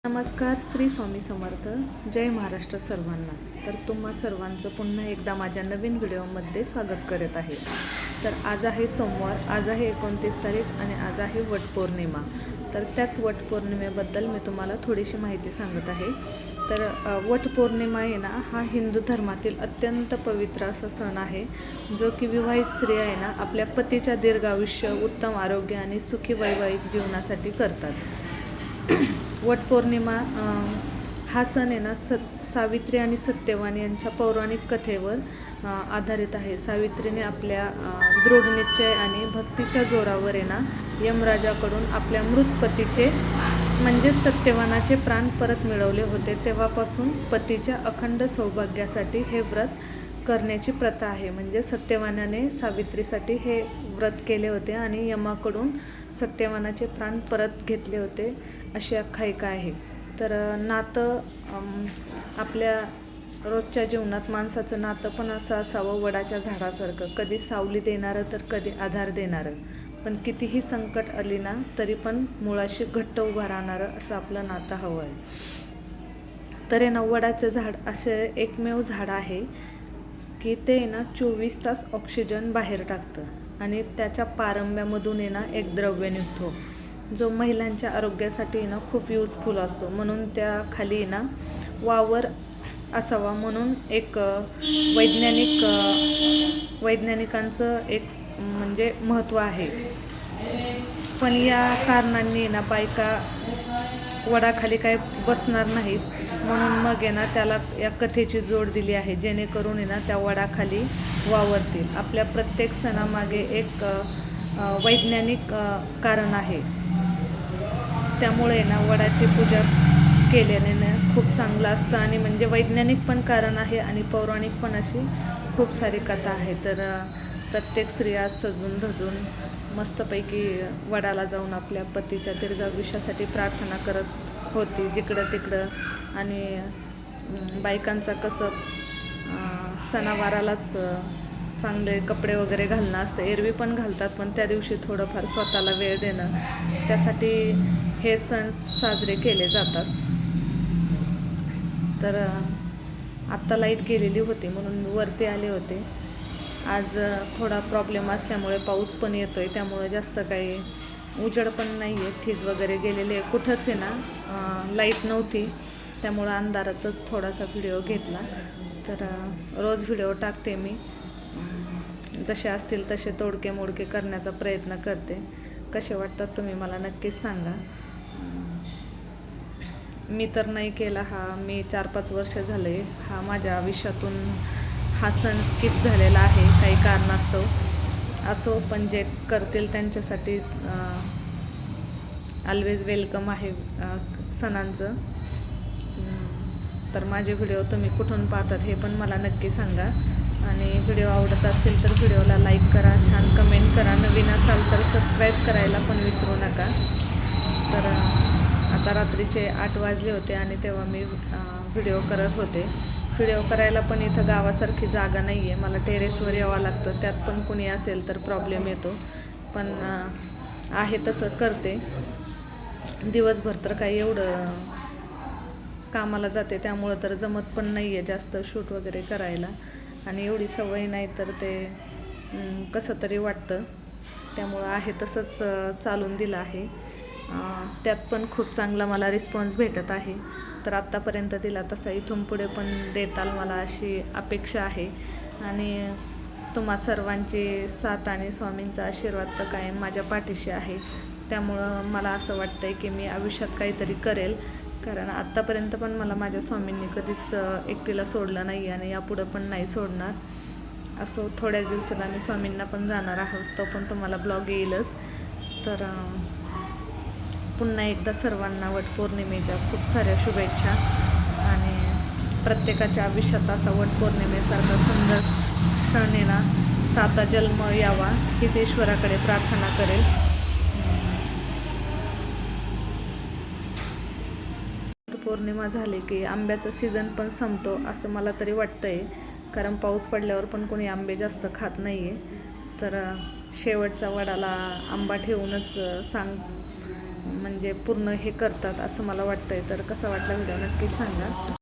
नमस्कार. श्री स्वामी समर्थ. जय महाराष्ट्र सर्वांना. तर तुम्हा सर्वांचं पुन्हा एकदा माझ्या नवीन व्हिडिओमध्ये स्वागत करत आहे. तर आज आहे सोमवार, आज आहे 29 तारीख आणि आज आहे वटपौर्णिमा. तर त्याच वटपौर्णिमेबद्दल मी तुम्हाला थोडीशी माहिती सांगत आहे. तर वटपौर्णिमा आहे ना, हा हिंदू धर्मातील अत्यंत पवित्र असा सण आहे, जो की विवाहित स्त्रिया आहे ना आपल्या पतीच्या दीर्घ आयुष्य, उत्तम आरोग्य आणि सुखी वैवाहिक जीवनासाठी करतात. वटपौर्णिमा हा सण आहे ना सावित्री आणि सत्यवान यांच्या पौराणिक कथेवर आधारित आहे. सावित्रीने आपल्या दृढ निश्चय आणि भक्तीच्या जोरावर आहे ना यमराजाकडून आपल्या मृत पतीचे म्हणजे सत्यवानाचे प्राण परत मिळवले होते. तेव्हापासून पतीच्या अखंड सौभाग्यासाठी हे व्रत करण्याची प्रथा आहे. म्हणजे सत्यवानाने सावित्रीसाठी हे व्रत केले होते आणि यमाकडून सत्यवानाचे प्राण परत घेतले होते, अशी आख्यायिका आहे. तर नातं आपल्या रोजच्या जीवनात माणसाचं नातं पण असं असावं वडाच्या झाडासारखं, कधी सावली देणारं तर कधी आधार देणारं, पण कितीही संकट आली ना तरी पण मुळाशी घट्ट उभं राहणारं असं आपलं नातं हवं आहे. तर ना वडाचं झाड असे एकमेव झाड आहे की ते ना 24 तास ऑक्सिजन बाहेर टाकतं आणि त्याच्या पारंब्यामधून ना एक द्रव्य निघतो, जो महिलांच्या आरोग्यासाठी ना खूप युजफुल असतो. म्हणून त्या खाली ना वावर असावा म्हणून एक वैज्ञानिकांचं एक म्हणजे महत्त्व आहे. पण या कारणांनी ना बायका वडाखाली काय बसणार नाहीत, म्हणून मग ना त्याला या कथेची जोड दिली आहे, जेणेकरून ना त्या वडाखाली वावरतील. आपल्या प्रत्येक सणामागे एक वैज्ञानिक कारण आहे. त्यामुळे ना वडाची पूजा केल्याने ना खूप चांगलं असतं आणि म्हणजे वैज्ञानिक पण कारण आहे आणि पौराणिक पण अशी खूप सारी कथा आहे. तर प्रत्येक स्त्रिया सजून धजून मस्तपैकी वडाला जाऊन आपल्या पतीच्या दीर्घायुष्यासाठी प्रार्थना करत होती जिकडं तिकडं. आणि बायकांचा कसं सणावारालाच चांगले कपडे वगैरे घालणं असतं, एरवी पण घालतात, पण त्या दिवशी थोडंफार स्वतःला वेळ देणं, त्यासाठी हे सण साजरे केले जातात. तर आत्ता लाईट गेलेली होती म्हणून वरती आले होते. आज थोडा प्रॉब्लेम असल्यामुळे पाऊस पण येतो आहे, त्यामुळे जास्त काही उजेड पण नाही आहे. फीज वगैरे गेलेली आहे, कुठंच आहे ना लाईट नव्हती, त्यामुळं अंधारातच थोडासा व्हिडिओ घेतला. तर रोज व्हिडिओ टाकते मी, जसे असतील तसे तोडके मोडके करण्याचा प्रयत्न करते. कसे वाटतात तुम्ही मला नक्कीच सांगा. मी तर नाही केला हा, मी 4-5 वर्ष झाले हा माझ्या आयुष्यातून हा सण स्किप झालेला आहे काही कारणास्तव. असो, पण जे करतील त्यांच्यासाठी ऑलवेज वेलकम आहे सणांचं. तर माझे व्हिडिओ तुम्ही कुठून पाहतात हे पण मला नक्की सांगा. आणि व्हिडिओ आवडत असतील तर व्हिडिओला लाईक करा, छान कमेंट करा, नवीन असाल तर सबस्क्राईब करायला पण विसरू नका. तर आता रात्रीचे 8 वाजले होते आणि तेव्हा मी व्हिडिओ करत होते. व्हिडिओ करायला पण इथं गावासारखी जागा नाही आहे, मला टेरेसवर यावं लागतं, त्यात पण कुणी असेल तर प्रॉब्लेम येतो. पण आहे तसं करते. दिवसभर तर काही एवढं कामाला जाते, त्यामुळं तर जमत पण नाही आहे जास्त शूट वगैरे करायला, आणि एवढी सवय नाही तर ते कसं तरी वाटतं. त्यामुळं आहे तसंच चालून दिलं आहे. त्यात पण खूप चांगला मला रिस्पॉन्स भेटत आहे. तर आत्तापर्यंत दिला तसा इथून पुढे पण देताल मला अशी अपेक्षा आहे. आणि तुम्हा सर्वांची साथ आणि स्वामींचा आशीर्वाद तर कायम माझ्या पाठीशी आहे. त्यामुळं मला असं वाटतं आहे की मी आयुष्यात काहीतरी करेल, कारण आत्तापर्यंत पण मला माझ्या स्वामींनी कधीच एकटीला सोडलं नाही आणि यापुढं पण नाही सोडणार. असो, थोड्याच दिवसात आम्ही स्वामींना पण जाणार आहोत, तो पण तुम्हाला ब्लॉग येईलच. तर पुन्हा एकदा सर्वांना वटपौर्णिमेच्या खूप साऱ्या शुभेच्छा आणि प्रत्येकाच्या आयुष्यात असा वटपौर्णिमेसारखा सुंदर क्षण आहे ना साता जन्म यावा हीच ईश्वराकडे प्रार्थना करेल. पौर्णिमा झाली की आंब्याचा सीझन पण संपतो असं मला तरी वाटतं आहे, कारण पाऊस पडल्यावर पण कोणी आंबे जास्त खात नाही आहे. तर शेवटचा वडाला आंबा ठेवूनच म्हणजे पूर्ण हे करतात असं मला वाटतंय. तर कसा वाटला व्हिडिओ नक्कीच सांगा.